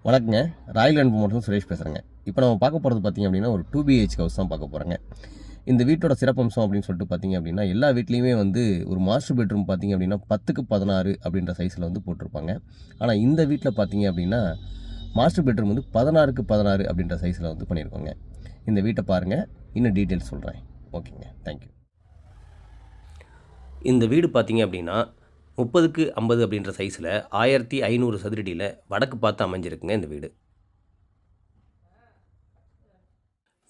வணக்கங்க. ராயல் அன்பு மற்றும் சுரேஷ் பேசுகிறேங்க. இப்போ நம்ம பார்க்க போகிறது பார்த்திங்க அப்படின்னா ஒரு 2BH ஹவுஸ் தான் பார்க்க போகிறோங்க. இந்த வீட்டோட சிறப்பம்சம் அப்படின்னு சொல்லிட்டு பார்த்திங்க அப்படின்னா எல்லா வீட்லேயுமே வந்து ஒரு மாஸ்டர் பெட்ரூம் பார்த்திங்க அப்படின்னா 10க்கு 16 அப்படின்ற சைஸில் வந்து போட்டிருப்பாங்க. ஆனால் இந்த வீட்டில் பார்த்திங்க அப்படின்னா மாஸ்டர் பெட்ரூம் வந்து 16க்கு 16 அப்படின்ற சைஸில் வந்து பண்ணியிருக்கோங்க. இந்த வீட்டை பாருங்கள், இன்னும் டீட்டெயில்ஸ் சொல்கிறேன். ஓகேங்க, தேங்க்யூ. இந்த வீடு பார்த்திங்க அப்படின்னா 30க்கு 50 அப்படின்ற சைஸில் 1500 சதுரடியில் வடக்கு பார்த்து அமைஞ்சிருக்குங்க இந்த வீடு.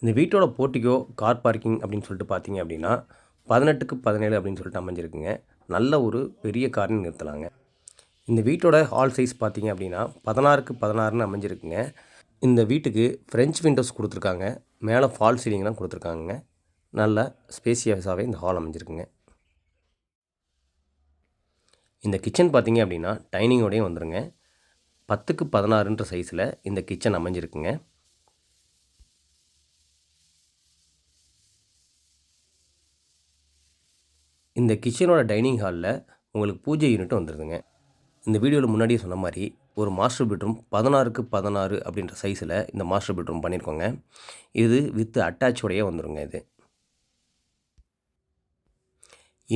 இந்த வீட்டோட போர்ட்டிகோ கார் பார்க்கிங் அப்படின்னு சொல்லிட்டு பார்த்தீங்க அப்படின்னா 18க்கு 17 அப்படின்னு சொல்லிட்டு அமைஞ்சிருக்குங்க. நல்ல ஒரு பெரிய கார்னு நிறுத்தலாங்க. இந்த வீட்டோட ஹால் சைஸ் பார்த்தீங்க அப்படின்னா 16க்கு 16ன்னு அமைஞ்சிருக்குங்க. இந்த வீட்டுக்கு ஃப்ரெஞ்ச் விண்டோஸ் கொடுத்துருக்காங்க. மேலே ஃபால் சீலிங்லாம் கொடுத்துருக்காங்க. நல்ல ஸ்பேசியஸாகவே இந்த ஹால் அமைஞ்சிருக்குங்க. இந்த கிச்சன் பார்த்தீங்க அப்படின்னா டைனிங்கோடையும் வந்துடுங்க. 10க்கு 16ன்ற சைஸில் இந்த கிச்சன் அமைஞ்சிருக்குங்க. இந்த கிச்சனோட டைனிங் ஹாலில் உங்களுக்கு பூஜை யூனிட்டும் வந்துடுதுங்க. இந்த வீடியோவில் முன்னாடியே சொன்ன மாதிரி ஒரு மாஸ்டர் பெட்ரூம் 16க்கு 16 அப்படின்ற சைஸில் இந்த மாஸ்டர் பெட்ரூம் பண்ணியிருக்கோங்க. இது வித் அட்டாச்சோடையே வந்துடுங்க. இது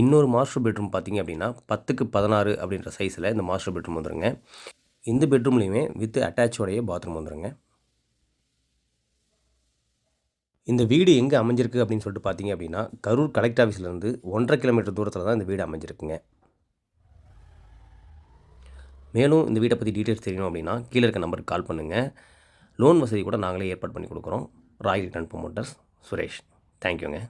இன்னொரு மாஸ்டர் பெட்ரூம் பார்த்திங்க அப்படின்னா 10க்கு 16 அப்படின்ற சைஸில் இந்த மாஸ்டர் பெட்ரூம் வந்துடுங்க. இந்த பெட்ரூம்லேயுமே வித் அட்டாச்சோடைய பாத்ரூம் வந்துடுங்க. இந்த வீடு எங்கே அமைஞ்சிருக்கு அப்படின்னு சொல்லிட்டு பார்த்தீங்க அப்படின்னா கரூர் கலெக்டர் ஆஃபீஸ்லேருந்து 1.5 கிலோமீட்டர் தூரத்தில் தான் இந்த வீடு அமைஞ்சிருக்குங்க. மேலும் இந்த வீட்டை பற்றி டீட்டெயில்ஸ் தெரியணும் அப்படின்னா கீழே இருக்க நம்பருக்கு கால் பண்ணுங்கள். லோன் வசதி கூட நாங்களே ஏற்பாடு பண்ணி கொடுக்குறோம். ராயல் அன்பு மோட்டர்ஸ், சுரேஷ். தேங்க்யூங்க.